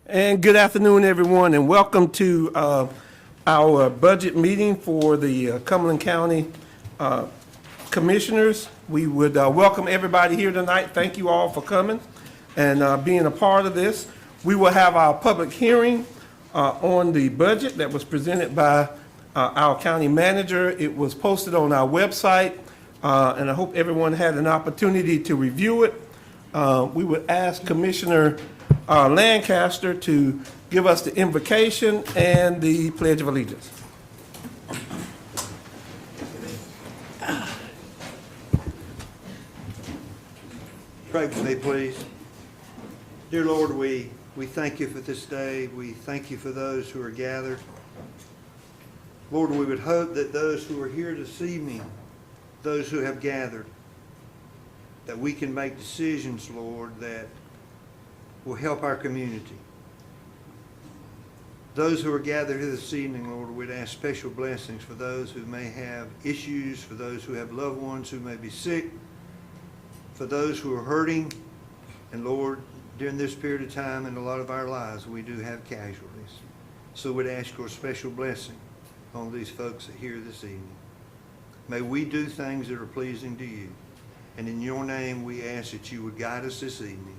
And good afternoon, everyone, and welcome to our budget meeting for the Cumberland County Commissioners. We would welcome everybody here tonight. Thank you all for coming and being a part of this. We will have our public hearing on the budget that was presented by our county manager. It was posted on our website, and I hope everyone had an opportunity to review it. We would ask Commissioner Lancaster to give us the invocation and the Pledge of Allegiance. Pray for me, please. Dear Lord, we thank you for this day. We thank you for those who are gathered. Lord, we would hope that those who are here this evening, those who have gathered, that we can make decisions, Lord, that will help our community. Those who are gathered here this evening, Lord, we'd ask special blessings for those who may have issues, for those who have loved ones who may be sick, for those who are hurting. And Lord, during this period of time in a lot of our lives, we do have casualties. So we'd ask your special blessing on these folks that are here this evening. May we do things that are pleasing to you. And in your name, we ask that you would guide us this evening.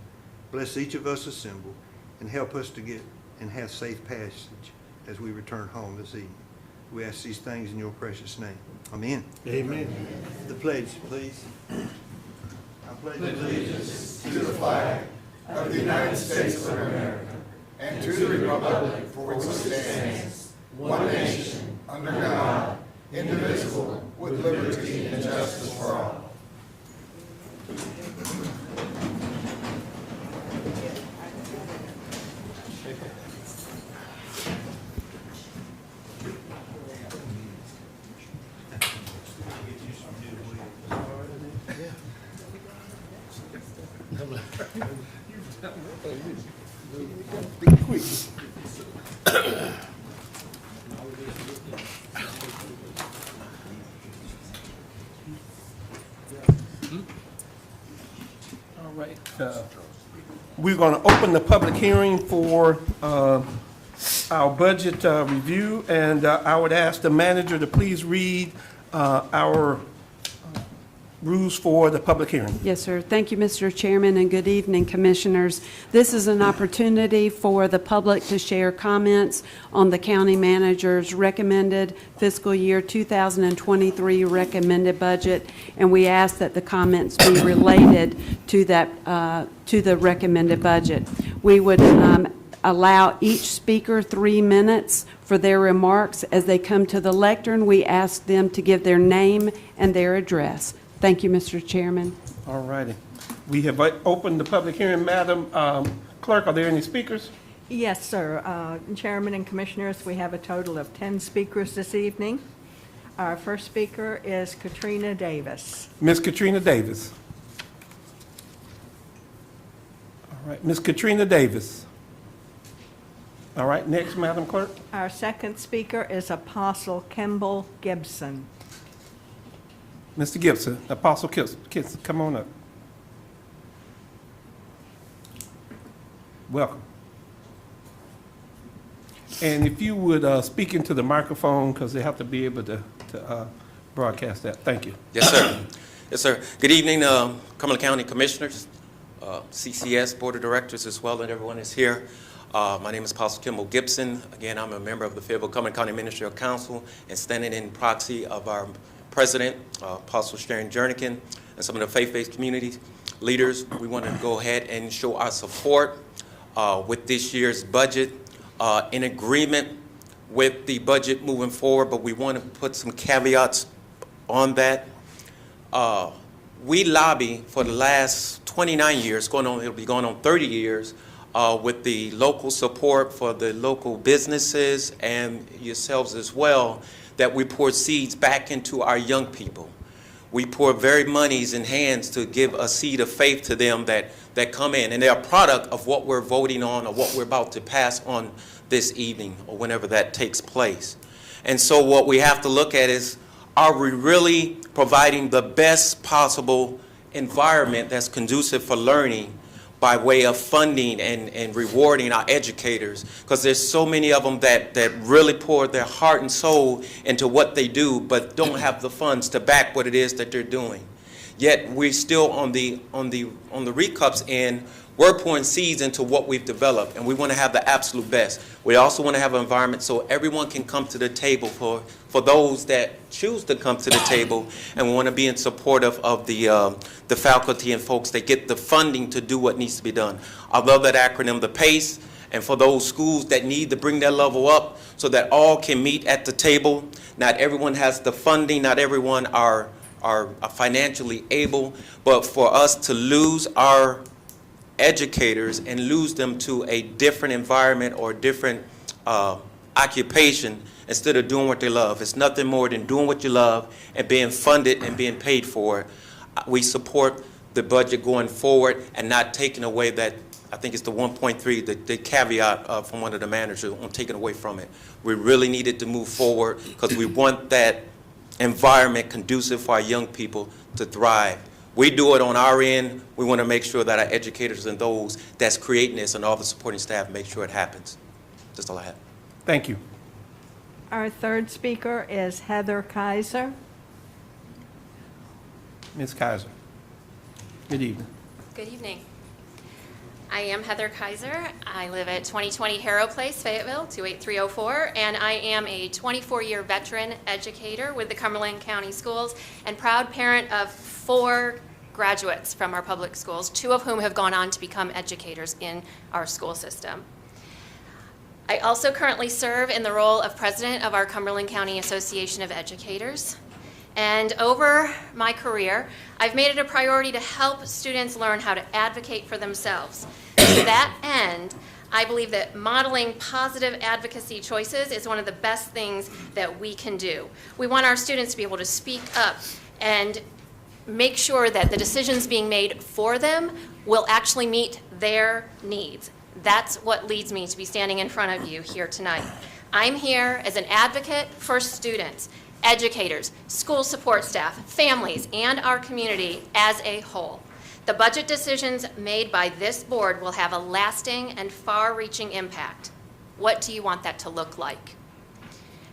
Bless each of us assembled and help us to get and have safe passage as we return home this evening. We ask these things in your precious name. Amen. Amen. The pledge, please. I pledge allegiance to the flag of the United States of America and to the republic for which it stands, one nation, under God, indivisible, with liberty and justice for all. All right. We're going to open the public hearing for our budget review, and I would ask the manager to please read our rules for the public hearing. Yes, sir. Thank you, Mr. Chairman, and good evening, Commissioners. This is an opportunity for the public to share comments on the county manager's recommended fiscal year 2023 recommended budget, and we ask that the comments be related to that to the recommended budget. We would allow each speaker 3 minutes for their remarks. As they come to the lectern, we ask them to give their name and their address. Thank you, Mr. Chairman. All righty. We have opened the public hearing. Madam Clerk, are there any speakers? Yes, sir. Chairman and Commissioners, we have a total of 10 speakers this evening. Our first speaker is Katrina Davis. Ms. Katrina Davis. All right, Ms. Katrina Davis. All right, next, Madam Clerk. Our second speaker is Apostle Kimball Gibson. Mr. Gibson, Apostle Gibson, come on up. Welcome. And if you would speak into the microphone, because they have to be able to broadcast that. Thank you. Yes, sir. Yes, sir. Good evening, Cumberland County Commissioners, CCS Board of Directors as well, and everyone is here. My name is Apostle Kimball Gibson. Again, I'm a member of the Fiscal Cumberland County Ministerial Council and standing in proxy of our President, Apostle Sharon Jernigan, and some of the faith-based community leaders. We want to go ahead and show our support with this year's budget, in agreement with the budget moving forward, but we want to put some caveats on that. We lobby for the last 29 years, it'll be going on 30 years, with the local support for the local businesses and yourselves as well, that we pour seeds back into our young people. We pour very monies in hands to give a seed of faith to them that come in, and they're a product of what we're voting on or what we're about to pass on this evening or whenever that takes place. And so what we have to look at is, are we really providing the best possible environment that's conducive for learning by way of funding and rewarding our educators, because there's so many of them that really pour their heart and soul into what they do, but don't have the funds to back what it is that they're doing. Yet we're still on the recups end. We're pouring seeds into what we've developed, and we want to have the absolute best. We also want to have an environment so everyone can come to the table for those that choose to come to the table, and we want to be in support of the faculty and folks that get the funding to do what needs to be done. I love that acronym, the PACE, and for those schools that need to bring their level up so that all can meet at the table. Not everyone has the funding, not everyone are financially able, but for us to lose our educators and lose them to a different environment or different occupation instead of doing what they love. It's nothing more than doing what you love and being funded and being paid for it. We support the budget going forward and not taking away that, I think it's the 1.3, the caveat from one of the managers on taking away from it. We really needed to move forward because we want that environment conducive for our young people to thrive. We do it on our end. We want to make sure that our educators and those that's creating this and all the supporting staff make sure it happens. That's all I have. Thank you. Our third speaker is Heather Kaiser. Ms. Kaiser. Good evening. Good evening. I am Heather Kaiser. I live at 2020 Harrow Place, Fayetteville, 28304, and I am a 24-year veteran educator with the Cumberland County Schools and proud parent of 4 graduates from our public schools, 2 of whom have gone on to become educators in our school system. I also currently serve in the role of president of our Cumberland County Association of Educators. And over my career, I've made it a priority to help students learn how to advocate for themselves. To that end, I believe that modeling positive advocacy choices is one of the best things that we can do. We want our students to be able to speak up and make sure that the decisions being made for them will actually meet their needs. That's what leads me to be standing in front of you here tonight. I'm here as an advocate for students, educators, school support staff, families, and our community as a whole. The budget decisions made by this board will have a lasting and far-reaching impact. What do you want that to look like?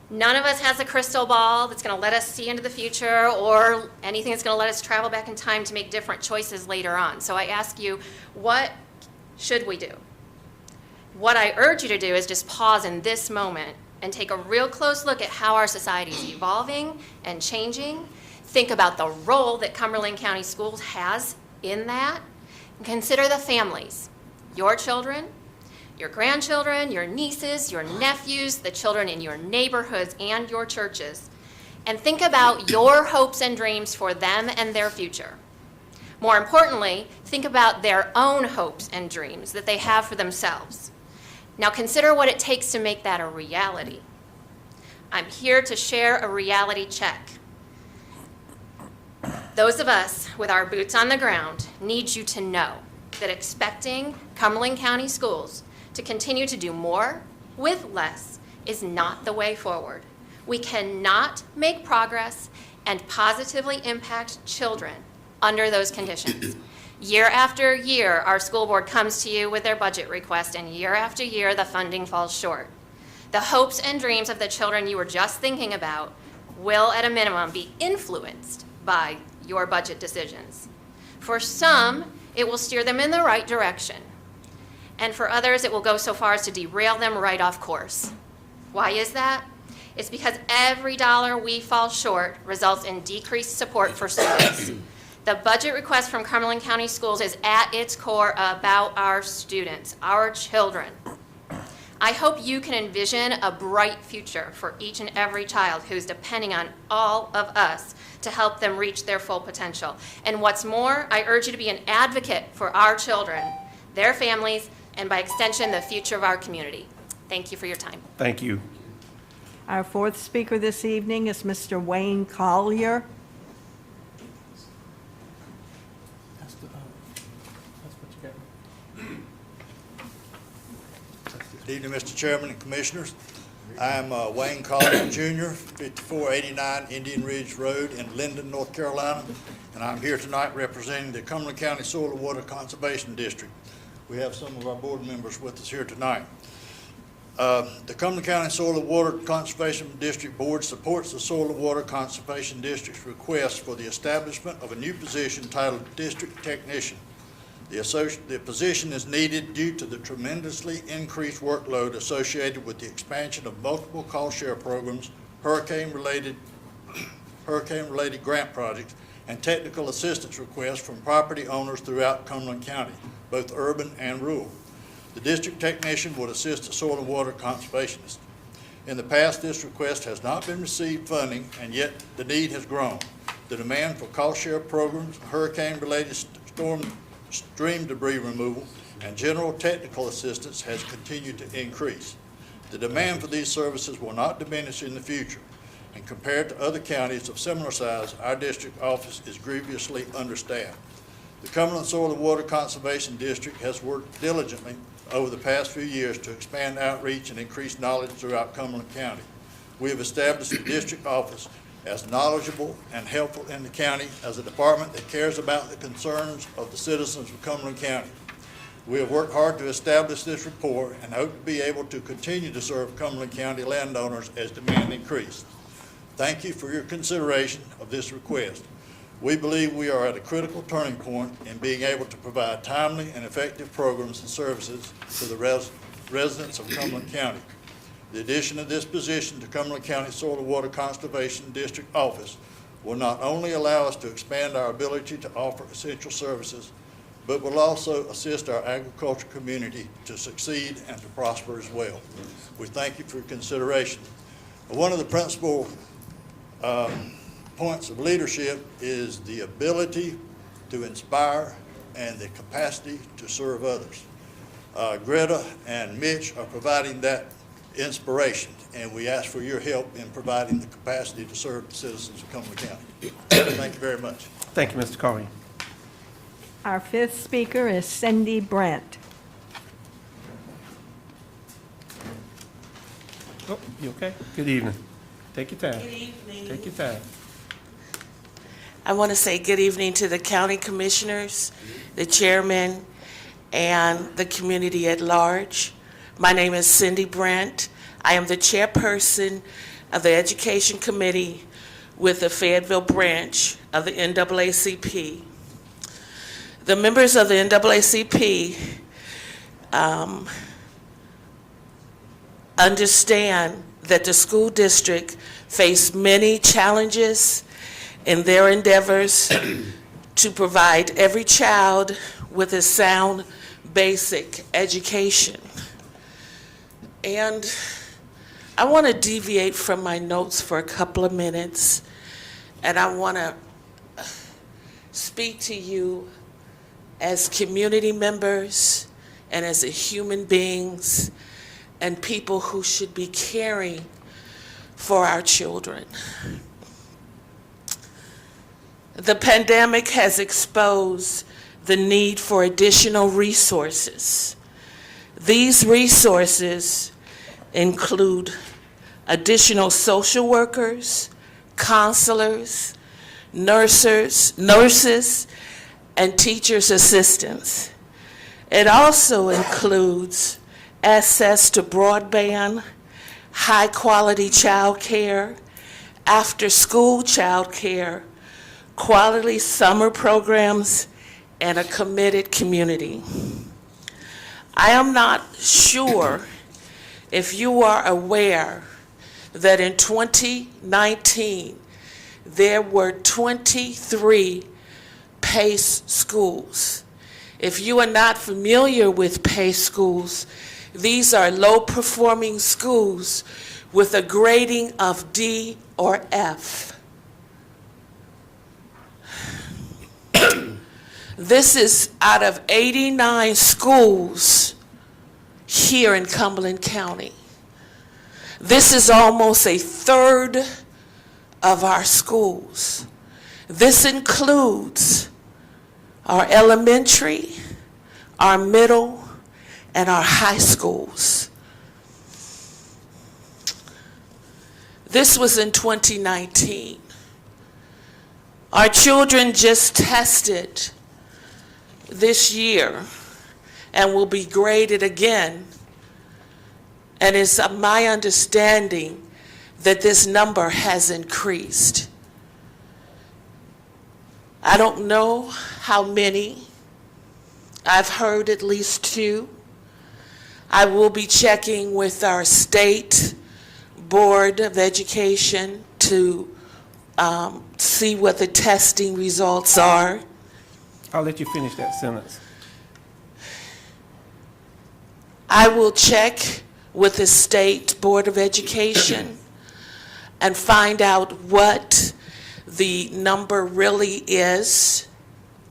None of us has a crystal ball that's going to let us see into the future or anything that's going to let us travel back in time to make different choices later on. So I ask you, what should we do? What I urge you to do is just pause in this moment and take a real close look at how our society is evolving and changing. Think about the role that Cumberland County Schools has in that. And consider the families, your children, your grandchildren, your nieces, your nephews, the children in your neighborhoods and your churches. And think about your hopes and dreams for them and their future. More importantly, think about their own hopes and dreams that they have for themselves. Now consider what it takes to make that a reality. I'm here to share a reality check. Those of us with our boots on the ground need you to know that expecting Cumberland County Schools to continue to do more with less is not the way forward. We cannot make progress and positively impact children under those conditions. Year after year, our school board comes to you with their budget request, and year after year, the funding falls short. The hopes and dreams of the children you were just thinking about will, at a minimum, be influenced by your budget decisions. For some, it will steer them in the right direction. And for others, it will go so far as to derail them right off course. Why is that? It's because every dollar we fall short results in decreased support for students. The budget request from Cumberland County Schools is at its core about our students, our children. I hope you can envision a bright future for each and every child who's depending on all of us to help them reach their full potential. And what's more, I urge you to be an advocate for our children, their families, and by extension, the future of our community. Thank you for your time. Thank you. Our fourth speaker this evening is Mr. Wayne Collier. Good evening, Mr. Chairman and Commissioners. I'm Wayne Collins Jr., 5489 Indian Ridge Road in Linden, North Carolina, and I'm here tonight representing the Cumberland County Soil and Water Conservation District. We have some of our board members with us here tonight. The Cumberland County Soil and Water Conservation District Board supports the Soil and Water Conservation District's request for the establishment of a new position titled District Technician. The position is needed due to the tremendously increased workload associated with the expansion of multiple cost share programs, hurricane-related grant projects, and technical assistance requests from property owners throughout Cumberland County, both urban and rural. The district technician would assist the soil and water conservationists. In the past, this request has not been received funding, and yet the need has grown. The demand for cost share programs, hurricane-related stream debris removal, and general technical assistance has continued to increase. The demand for these services will not diminish in the future, and compared to other counties of similar size, our district office is grievously understaffed. The Cumberland Soil and Water Conservation District has worked diligently over the past few years to expand outreach and increase knowledge throughout Cumberland County. We have established the district office as knowledgeable and helpful in the county as a department that cares about the concerns of the citizens of Cumberland County. We have worked hard to establish this rapport and hope to be able to continue to serve Cumberland County landowners as demand increases. Thank you for your consideration of this request. We believe we are at a critical turning point in being able to provide timely and effective programs and services to the residents of Cumberland County. The addition of this position to Cumberland County Soil and Water Conservation District Office will not only allow us to expand our ability to offer essential services, but will also assist our agriculture community to succeed and to prosper as well. We thank you for your consideration. One of the principal points of leadership is the ability to inspire and the capacity to serve others. Greta and Mitch are providing that inspiration, and we ask for your help in providing the capacity to serve the citizens of Cumberland County. Thank you very much. Thank you, Mr. Carney. Our fifth speaker is Cindy Brandt. Oh, you okay? Good evening. Take your time. Good evening. Take your time. I want to say good evening to the county commissioners, the chairman, and the community at large. My name is Cindy Brandt. I am the chairperson of the Education Committee with the Fayetteville branch of the NAACP. The members of the NAACP understand that the school district face many challenges in their endeavors to provide every child with a sound basic education. And I want to deviate from my notes for a couple of minutes, and I want to speak to you as community members and as human beings and people who should be caring for our children. The pandemic has exposed the need for additional resources. These resources include additional social workers, counselors, nurses, and teachers' assistants. It also includes access to broadband, high-quality child care, after-school child care, quality summer programs, and a committed community. I am not sure if you are aware that in 2019, there were 23 PACE schools. If you are not familiar with PACE schools, these are low-performing schools with a grading of D or F. This is out of 89 schools here in Cumberland County. This is almost a third of our schools. This includes our elementary, our middle, and our high schools. This was in 2019. Our children just tested this year and will be graded again. And it's my understanding that this number has increased. I don't know how many. I've heard at least 2. I will be checking with our state Board of Education to see what the testing results are. I'll let you finish that sentence. I will check with the State Board of Education and find out what the number really is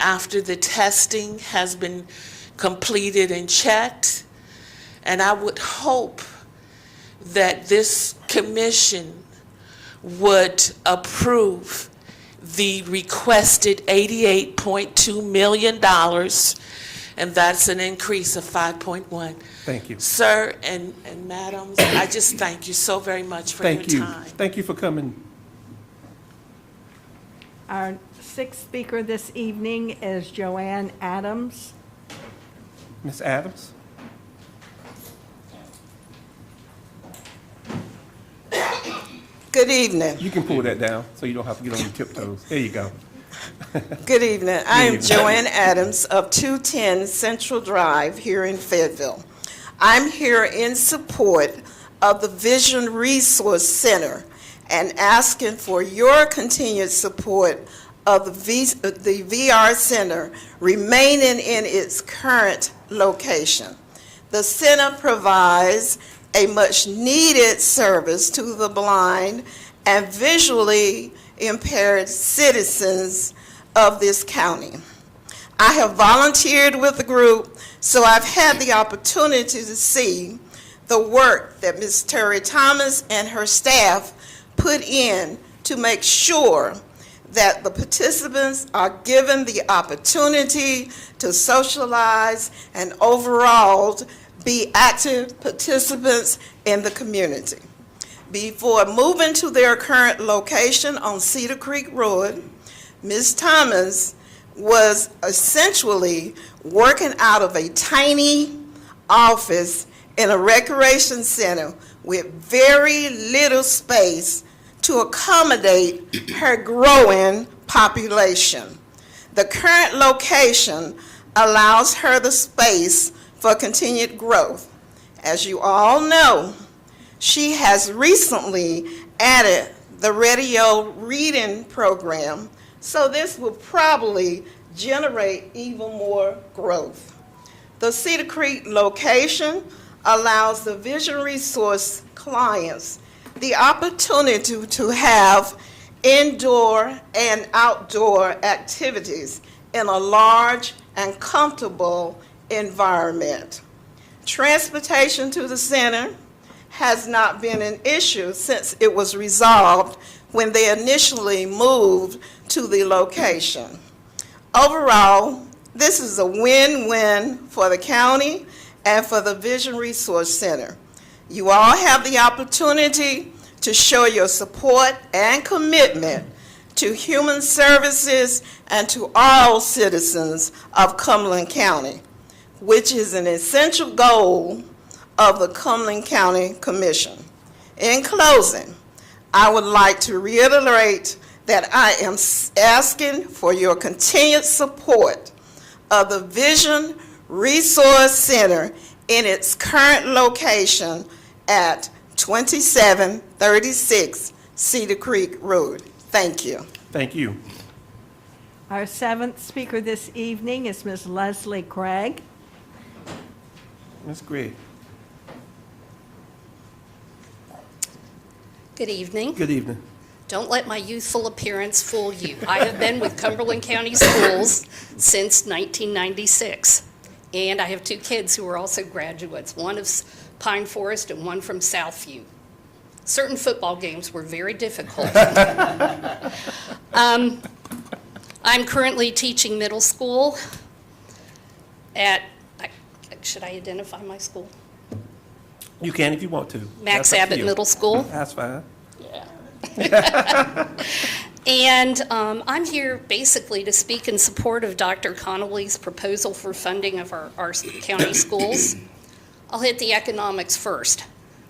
after the testing has been completed and checked. And I would hope that this commission would approve the requested $88.2 million, and that's an increase of 5.1. Thank you. Sir and madams, I just thank you so very much for your Thank you. time. Thank you for coming. Our sixth speaker this evening is Joanne Adams. Ms. Adams? Good evening. You can pull that down so you don't have to get on your tiptoes. There you go. Good evening. I am evening. Joanne Adams of 210 Central Drive here in Fayetteville. I'm here in support of the Vision Resource Center and asking for your continued support of the VR Center remaining in its current location. The center provides a much-needed service to the blind and visually impaired citizens of this county. I have volunteered with the group, so I've had the opportunity to see the work that Ms. Terry Thomas and her staff put in to make sure that the participants are given the opportunity to socialize and overall be active participants in the community. Before moving to their current location on Cedar Creek Road, Ms. Thomas was essentially working out of a tiny office in a recreation center with very little space to accommodate her growing population. The current location allows her the space for continued growth. As you all know, she has recently added the radio reading program, so this will probably generate even more growth. The Cedar Creek location allows the Vision Resource clients the opportunity to have indoor and outdoor activities in a large and comfortable environment. Transportation to the center has not been an issue since it was resolved when they initially moved to the location. Overall, this is a win-win for the county and for the Vision Resource Center. You all have the opportunity to show your support and commitment to human services and to all citizens of Cumberland County, which is an essential goal of the Cumberland County Commission. In closing, I would like to reiterate that I am asking for your continued support of the Vision Resource Center in its current location at 2736 Cedar Creek Road. Thank you. Thank you. Our seventh speaker this evening is Ms. Leslie Craig. Ms. Gregg. Good evening. Good evening. Don't let my youthful appearance fool you. I have been with Cumberland County Schools since 1996, and I have 2 kids who are also graduates, one of Pine Forest and one from Southview. Certain football games were very difficult. I'm currently teaching middle school at, should I identify my school? You can if you want to. Max That's up to Abbott you. Middle School. That's fine. Yeah. And I'm here basically to speak in support of Dr. Connolly's proposal for funding of our county schools. I'll hit the economics first.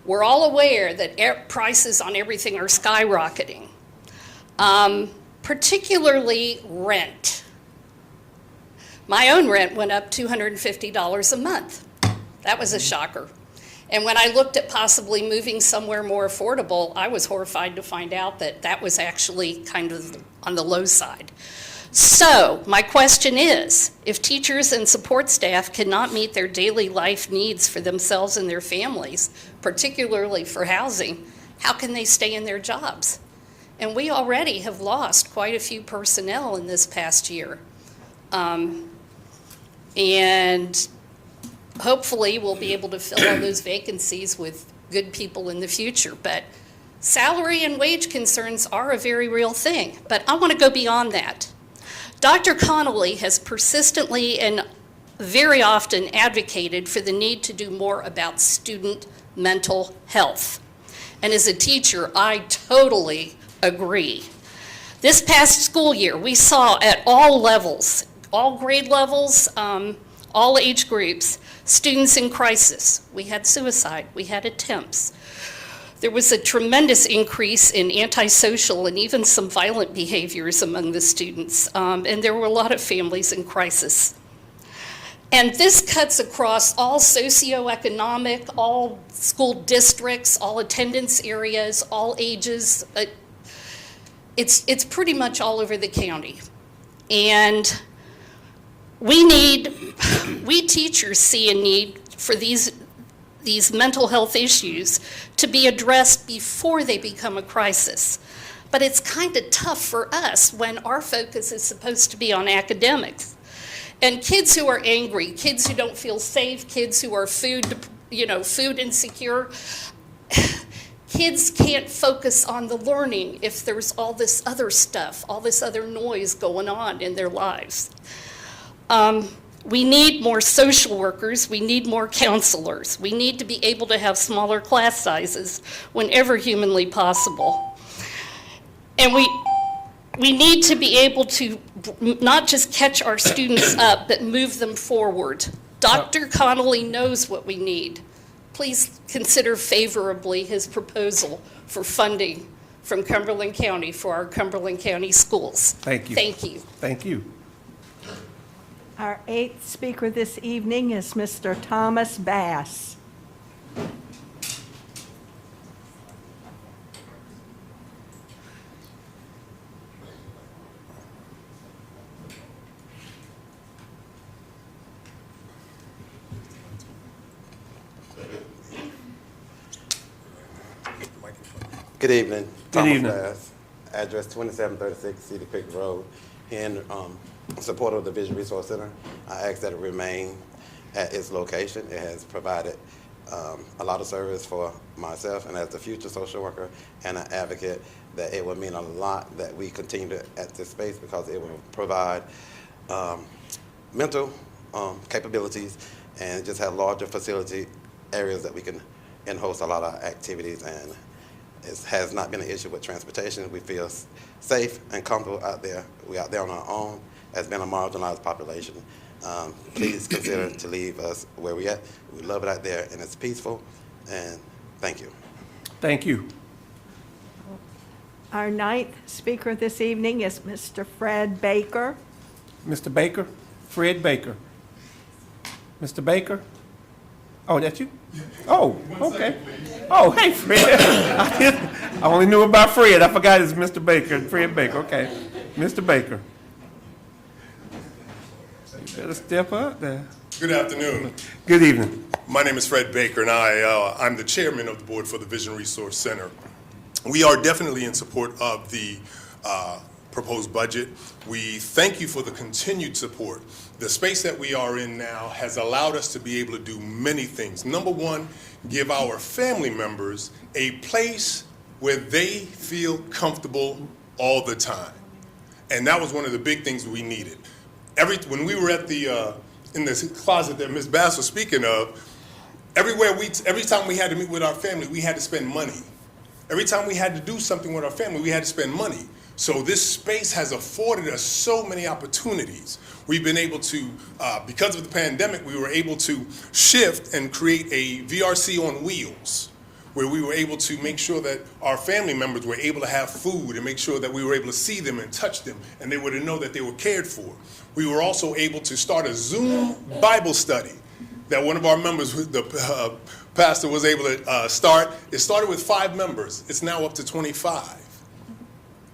We're all aware that prices on everything are skyrocketing, particularly rent. My own rent went up $250 a month. That was a shocker. And when I looked at possibly moving somewhere more affordable, I was horrified to find out that that was actually kind of on the low side. So my question is, if teachers and support staff cannot meet their daily life needs for themselves and their families, particularly for housing, how can they stay in their jobs? And we already have lost quite a few personnel in this past year. And hopefully we'll be able to fill all those vacancies with good people in the future. But salary and wage concerns are a very real thing. But I want to go beyond that. Dr. Connolly has persistently and very often advocated for the need to do more about student mental health. And as a teacher, I totally agree. This past school year, we saw at all levels, all grade levels, all age groups, students in crisis. We had suicide, we had attempts. There was a tremendous increase in antisocial and even some violent behaviors among the students, and there were a lot of families in crisis. And this cuts across all socioeconomic, all school districts, all attendance areas, all ages. It's pretty much all over the county. And we teachers see a need for these mental health issues to be addressed before they become a crisis. But it's kind of tough for us when our focus is supposed to be on academics. And kids who are angry, kids who don't feel safe, kids who are food insecure, kids can't focus on the learning if there's all this other stuff, all this other noise going on in their lives. We need more social workers, we need more counselors. We need to be able to have smaller class sizes whenever humanly possible. And we need to be able to not just catch our students up, but move them forward. Dr. Connolly knows what we need. Please consider favorably his proposal for funding from Cumberland County for our Cumberland County schools. Thank you. Thank you. Thank you. Our eighth speaker this evening is Mr. Thomas Bass. Good evening. Good Thomas evening. Bass, address 2736 Cedar Creek Road. In support of the Vision Resource Center, I ask that it remain at its location. It has provided a lot of service for myself, and as the future social worker and an advocate, that it will mean a lot that we continue to at this space, because it will provide mental capabilities and just have larger facility areas that we can host a lot of activities. And it has not been an issue with transportation. We feel safe and comfortable out there. We're out there on our own as being a marginalized population. Please consider to leave us where we're at. We love it out there, and it's peaceful. And thank you. Thank you. Our ninth speaker this evening is Mr. Fred Baker. Mr. Baker, Fred Baker. Mr. Baker? Oh, that's you? Oh, okay. Oh, hey, Fred. I only knew about Fred. I forgot it's Mr. Baker, Fred Baker. Okay. Mr. Baker. You better step up there. Good afternoon. Good evening. My name is Fred Baker, and I'm the chairman of the board for the Vision Resource Center. We are definitely in support of the proposed budget. We thank you for the continued support. The space that we are in now has allowed us to be able to do many things. Number one, give our family members a place where they feel comfortable all the time. And that was one of the big things we needed. When we were at the in this closet that Ms. Bass was speaking of, every time we had to meet with our family, we had to spend money. Every time we had to do something with our family, we had to spend money. So this space has afforded us so many opportunities. We've been able to, because of the pandemic, we were able to shift and create a VRC on wheels, where we were able to make sure that our family members were able to have food and make sure that we were able to see them and touch them and they were to know that they were cared for. We were also able to start a Zoom Bible study that one of our members, the pastor, was able to start. It started with 5 members. It's now up to 25.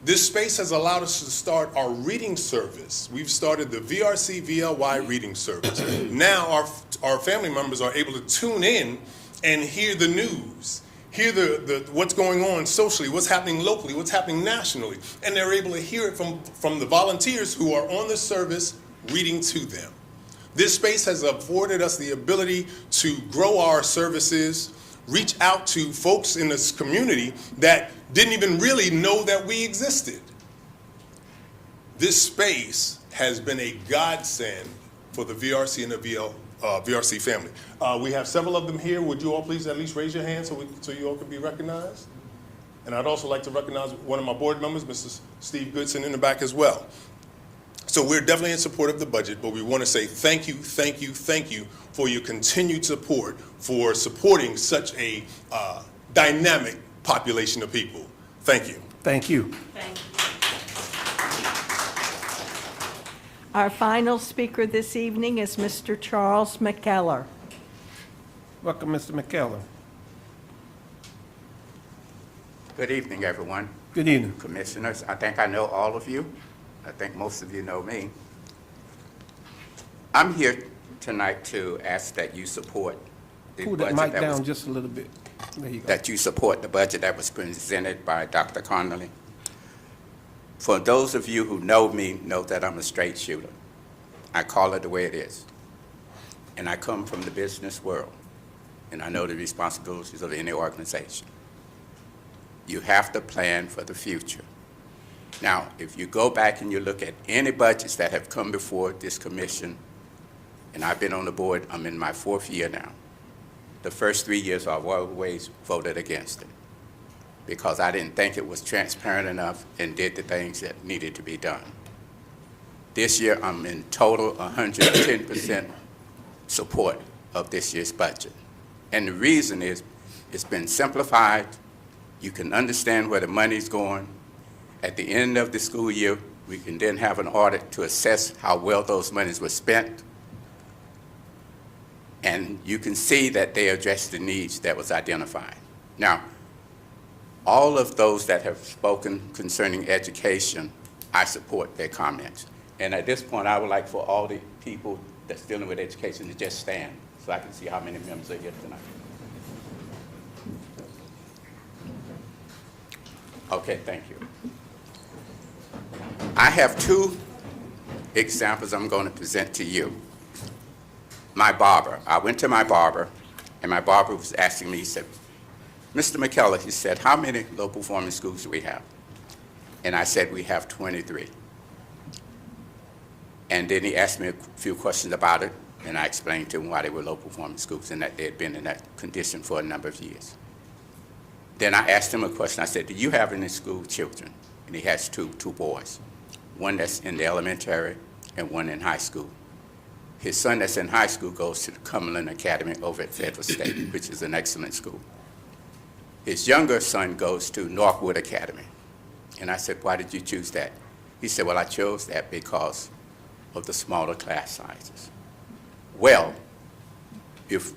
This space has allowed us to start our reading service. We've started the VRC VLY reading service. Now our family members are able to tune in and hear the news, hear the what's going on socially, what's happening locally, what's happening nationally, and they're able to hear it from the volunteers who are on the service reading to them. This space has afforded us the ability to grow our services, reach out to folks in this community that didn't even really know that we existed. This space has been a godsend for the VRC and the VRC family. We have several of them here. Would you all please at least raise your hands so you all can be recognized? And I'd also like to recognize one of my board members, Mr. Steve Goodson, in the back as well. So we're definitely in support of the budget, but we want to say thank you, thank you, thank you for your continued support, for supporting such a dynamic population of people. Thank you. Thank you. Our final speaker this evening is Mr. Charles Mckellar. Welcome, Mr. Mckellar. Good evening, everyone. Good evening. Commissioners, I think I know all of you. I think most of you know me. I'm here tonight to ask that you support the Pull that budget mic down just a little bit. There you go. that you support the budget that was presented by Dr. Connolly. For those of you who know me, know that I'm a straight shooter. I call it the way it is. And I come from the business world, and I know the responsibilities of any organization. You have to plan for the future. Now, if you go back and you look at any budgets that have come before this commission, and I've been on the board, I'm in my 4th year now. The first 3 years I've always voted against it because I didn't think it was transparent enough and did the things that needed to be done. This year, I'm in total 110% support of this year's budget. And the reason is it's been simplified. You can understand where the money's going. At the end of the school year, we can then have an audit to assess how well those monies were spent. And you can see that they addressed the needs that was identified. Now, all of those that have spoken concerning education, I support their comments. And at this point, I would like for all the people that's dealing with education to just stand so I can see how many members are here tonight. Okay, thank you. I have 2 examples I'm going to present to you. My barber. I went to my barber, and my barber was asking me, he said, Mr. Mckellar, he said, how many low performing schools do we have? And I said, we have 23. And then he asked me a few questions about it, and I explained to him why they were low performing schools and that they had been in that condition for a number of years. Then I asked him a question. I said, do you have any school children? And he has two boys, one that's in the elementary and one in high school. His son that's in high school goes to the Cumberland Academy over at Federal State, which is an excellent school. His younger son goes to Northwood Academy. And I said, why did you choose that? He said, well, I chose that because of the smaller class sizes. Well, if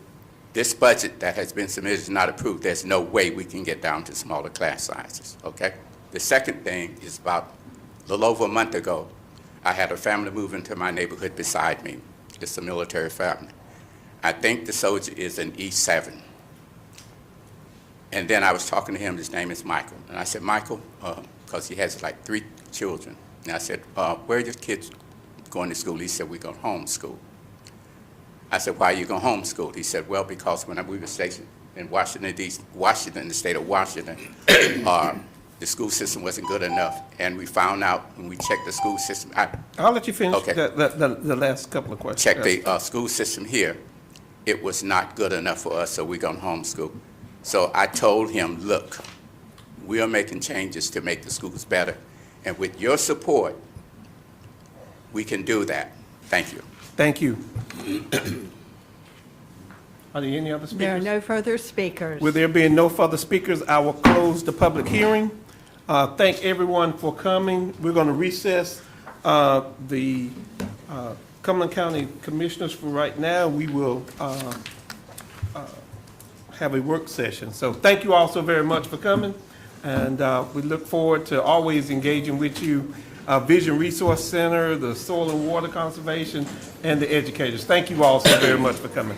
this budget that has been submitted is not approved, there's no way we can get down to smaller class sizes, okay? The second thing is about a little over a month ago, I had a family move into my neighborhood beside me. It's a military family. I think the soldier is an E7. And then I was talking to him, his name is Michael. And I said, Michael, because he has like 3 children. And I said, where are your kids going to school? He said, we're going homeschool. I said, why are you going homeschool? He said, well, because when we were stationed in Washington, the state of Washington, the school system wasn't good enough. And we found out when we checked the school system. I'll let you finish okay. the last couple of questions. Checked the school system here. It was not good enough for us, so we're going homeschool. So I told him, look, We are making changes to make the schools better. And with your support, we can do that. Thank you. Thank you. Are there any other speakers? There are no further speakers. With there being no further speakers, I will close the public hearing. Thank everyone for coming. We're going to recess the Cumberland County Commissioners for right now. We will have a work session. So thank you all so very much for coming, and we look forward to always engaging with you, Vision Resource Center, the Soil and Water Conservation, and the educators. Thank you all so very much for coming.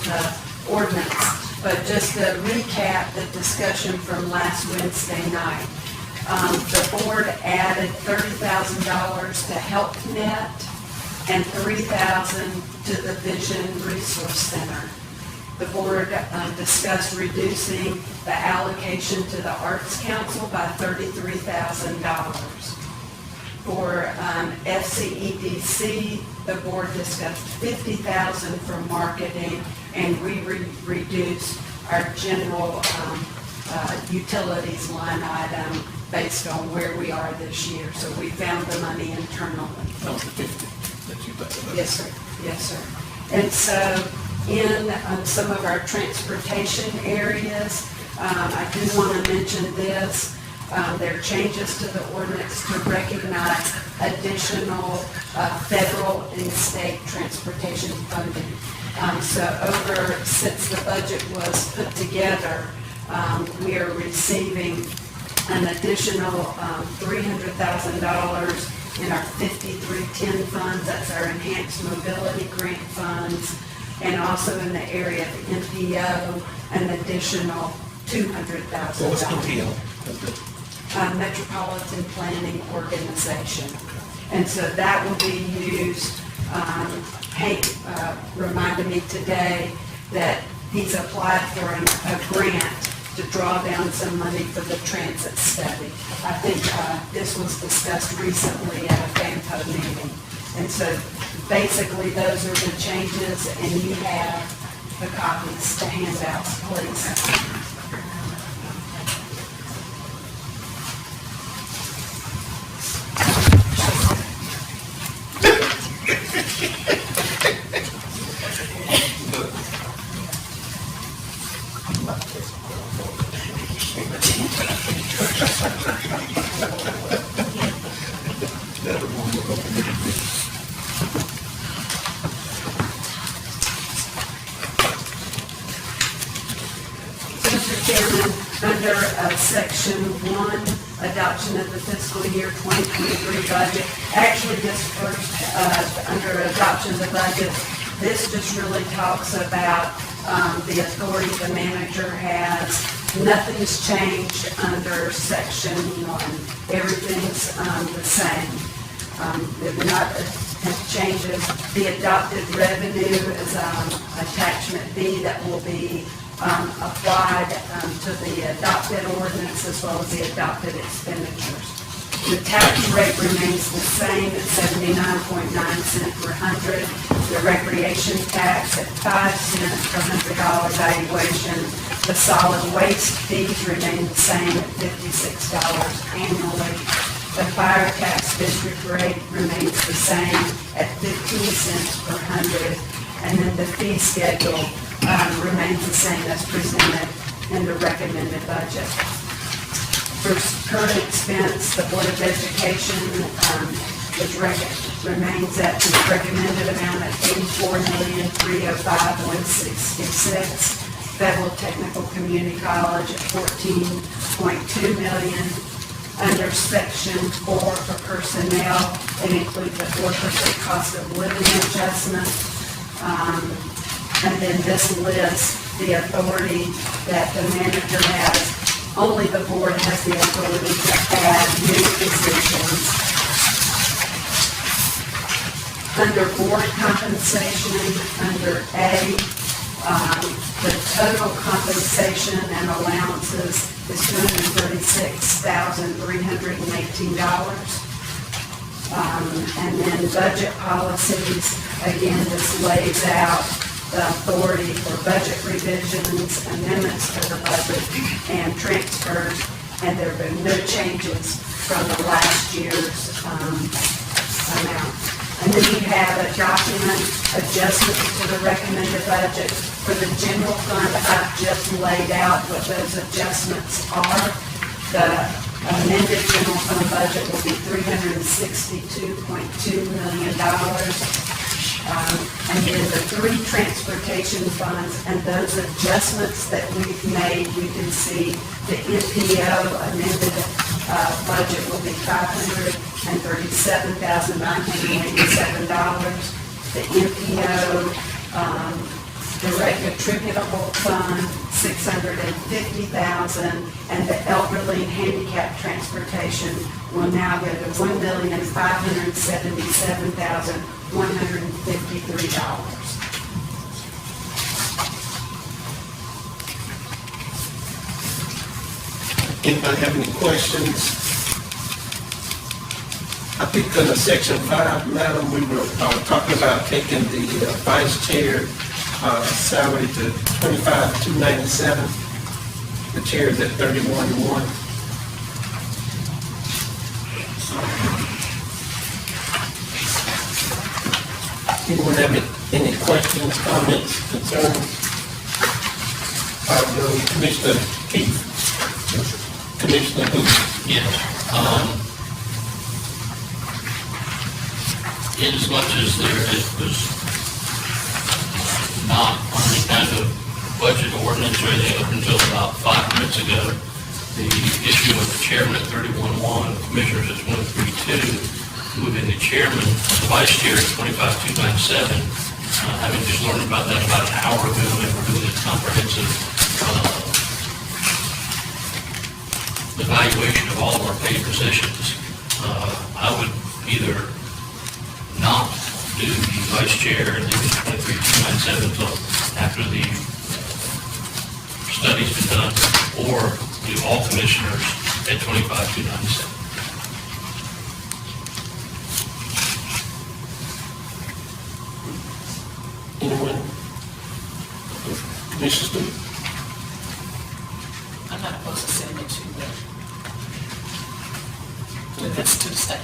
the ordinance. But just to recap the discussion from last Wednesday night, the board added $30,000 to HealthNet and $3,000 to the Vision Resource Center. The board discussed reducing the allocation to the Arts Council by $33,000. For FCEDC, the board discussed $50,000 for marketing, and we reduced our general utilities line item based on where we are this year. So we found the money internally. That was the 50 that you talked about. Yes, sir. Yes, sir. And so in some of our transportation areas, I do want to mention this. There are changes to the ordinance to recognize additional federal and state transportation funding. Since the budget was put together, we are receiving an additional $300,000 in our 5310 funds. That's our enhanced mobility grant funds. And also in the area of MPO, an additional $200,000. What was MPO? Metropolitan Planning Organization. And so that will be used. Hank reminded me today that he's applied for a grant to draw down some money for the transit study. I think this was discussed recently at a FAMPO meeting. And so basically those are the changes, and you have the copies to hand out, please. Under Section 1, adoption of the fiscal year 2023 budget. Actually, this first, under adoption of the budget, this just really talks about the authority the manager has. Nothing's changed under Section 1. Everything's the same. There will not have changes. The adopted revenue is attachment B that will be applied to the adopted ordinance as well as the adopted expenditures. The tax rate remains the same at 79.9 cents per hundred. The recreation tax at 5 cents per $100 valuation. The solid waste fees remain the same at $56 annually. The fire tax district rate remains the same at 15 cents per hundred. And then the fee schedule remains the same as presented in the recommended budget. For current expense, the Board of Education remains at the recommended amount at $84,305,166. Federal Technical Community College at $14.2 million. Under Section 4 for personnel, it includes a 4% cost of living adjustment. And then this lists the authority that the manager has. Only the board has the authority to add new positions. Under board compensation, under A, the total compensation and allowances is $236,318. And then budget policies, again, this lays out the authority for budget revisions, amendments to the budget, and transfers, and there have been no changes from the last year's amount. And then you have a document adjustment to the recommended budget. For the general fund, I've just laid out what those adjustments are. The amended general fund budget will be $362.2 million. And then the 3 transportation funds and those adjustments that we've made, you can see the MPO amended budget will be $537,987. The MPO direct attributable fund, $650,000, and the elderly and handicapped transportation will now go to $1,577,153. Anybody have any questions? I think under section 5, Madam, we were talking about taking the vice chair salary to $25,297. The chair is at $31,100. Anyone have any questions, comments, concerns? Commissioner Keith? Commissioner Booth? Yes. In as much as it was not on any kind of budget ordinance or anything up until about 5 minutes ago, the issue of the chairman at 31-1, commissioners at 132, moving the chairman, the vice chair at 25,297. Having just learned about that about an hour ago, and we're doing a comprehensive evaluation of all of our paid positions. I would either not do the vice chair and leave it 23,297 until after the study's been done, or do all commissioners at 25,297. Anyone? Commissioner Stewart? I'm not opposed to sending it to that's to the state.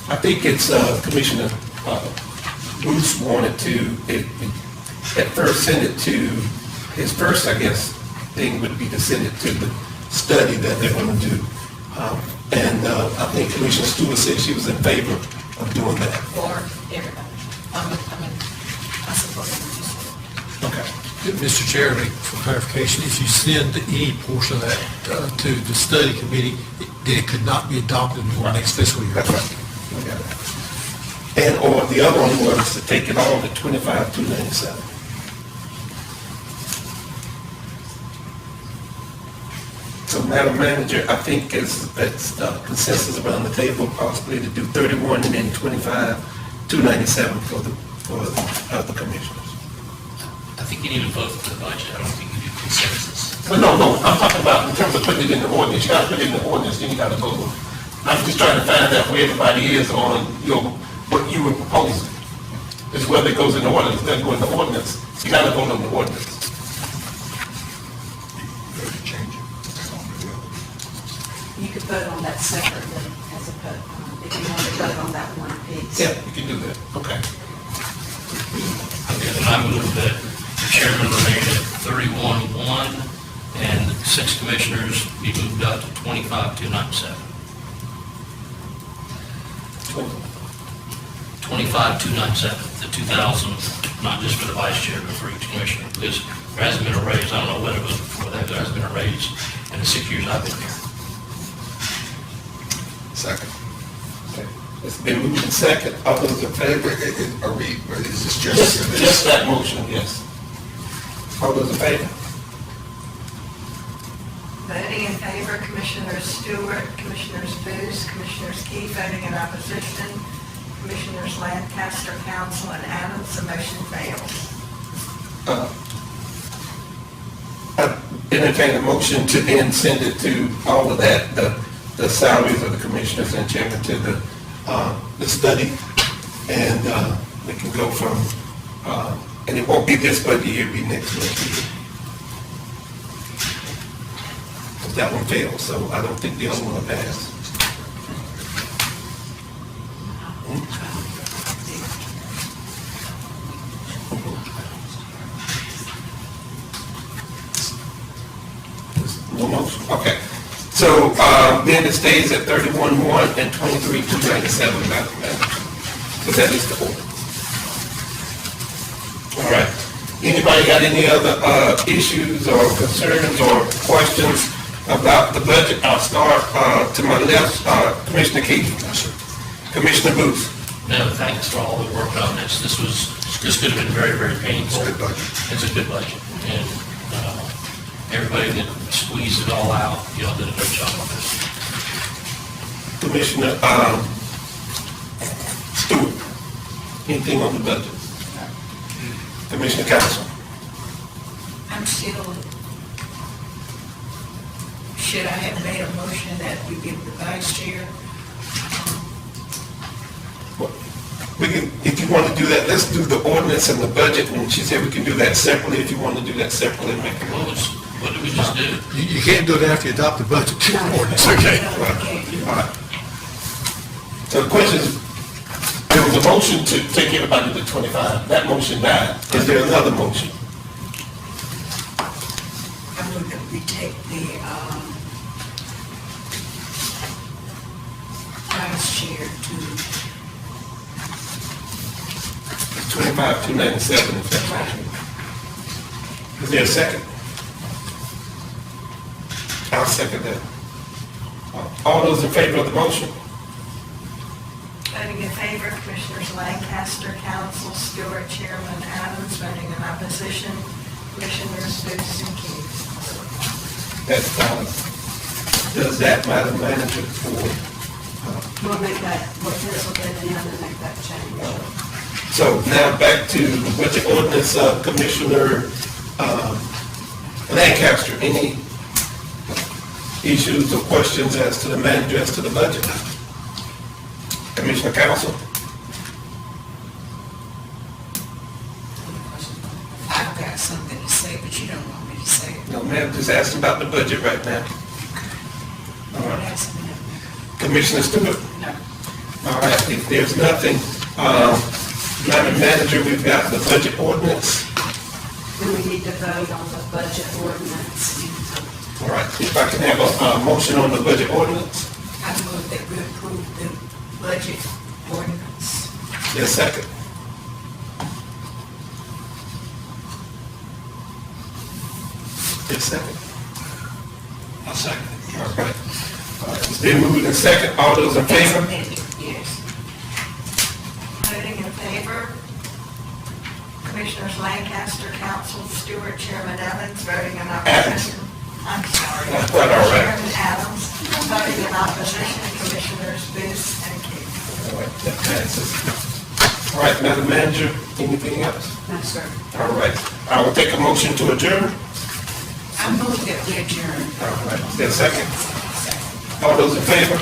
I think it's Commissioner Bruce wanted to, at first send it to, his first, I guess, thing would be to send it to the study that they're going to do. And I think Commissioner Stewart said she was in favor of doing that. For everybody. I support it. Okay. Mr. Chairman, for clarification, if you send any portion of that to the study committee, then it could not be adopted until next fiscal year. That's right. Okay. And or the other one was to take it all to $25,297. So, Madam Manager, I think it's consensus around the table possibly to do 31 and then 25,297 for the other commissioners. I think you need to vote for the budget. I don't think you do consensus. Well, no, I'm talking about in terms of putting it in the ordinance. You got to put it in the ordinance, then you got to vote. I'm just trying to find out where everybody is on what you were proposing. It's whether it goes in the ordinance, it doesn't go in the ordinance. You got to vote on the ordinance. You could vote on that separately as a vote, if you want to vote on that one piece. Yeah, you can do that. Okay. Okay, then I move that the chairman remain at 31-1 and 6 commissioners be moved up to 25,297. 25,297, the 2,000, not just for the vice chair, but for each commissioner, because there hasn't been a raise. I don't know what it was before that, there hasn't been a raise in the 6 years I've been here. Second. Okay. It's been moved and second. All those in favor? Is this Just that motion, yes. All those in favor? Voting in favor, Commissioners Stewart, Commissioners Booth, Commissioners Key, voting in opposition, Commissioners Lancaster, Council, and Adams, the motion fails. I entertain a motion to then send it to all of that, the salaries of the commissioners and chairman to the study. And we can go from, and it won't be this budget year, it'll be next budget year. That one failed, so I don't think the other one will pass. No motion, okay. So then it stays at 31-1 and 23,297, Madam Manager. But that is the order. All right. Anybody got any other issues or concerns or questions about the budget? I'll start to my left, Commissioner Keith. Commissioner Booth. No, thanks for all the work on this. This could have been very, very painful. It's a good budget. And everybody that squeezed it all out, y'all did a great job on this. Commissioner Stewart, anything on the budget? Commissioner Council? I'm still, should I have made a motion that we give the vice chair? We can, if you want to do that, let's do the ordinance and the budget, and she said we can do that separately. If you want to do that separately, make a motion. What did we just do? You can't do it after you adopt the budget. Ordinance, okay? All right. So the question is, there was a motion to take everybody to 25. That motion died. Is there another motion? I move that we take the vice chair to 25, 297, if that's right. Is there a second? I'll second that. All those in favor of the motion? voting in favor, Commissioners Lancaster, Council, Stewart, Chairman Adams, voting in opposition, Commissioners Booth and King. That does that, Madam Manager, for We'll make that, what this will do, and then make that change. So now back to the budget ordinance, Commissioner Lancaster, any issues or questions as to the manager, as to the budget? Commissioner Council? I've got something to say, but you don't want me to say it. No, ma'am, just asking about the budget right now. All right. That's enough. Commissioner Stewart? No. All right, if there's nothing, Madam Manager, we've got the budget ordinance. Do we need to vote on the budget ordinance? All right, if I can have a motion on the budget ordinance? I move that we approve the budget ordinance. Yes, second. Yes, second. I'll second. All right. It's been moved and second. All those in favor? Yes. Voting in favor, Commissioners Lancaster, Council, Stewart, Chairman Evans, voting in opposition. I'm sorry. That's quite all right. Chairman Adams, voting in opposition, Commissioners Booth and King. All right, that passes. All right, Madam Manager, anything else? No, sir. All right, I will take a motion to adjourn. I move that we adjourn. All right, is there a second? All those in favor?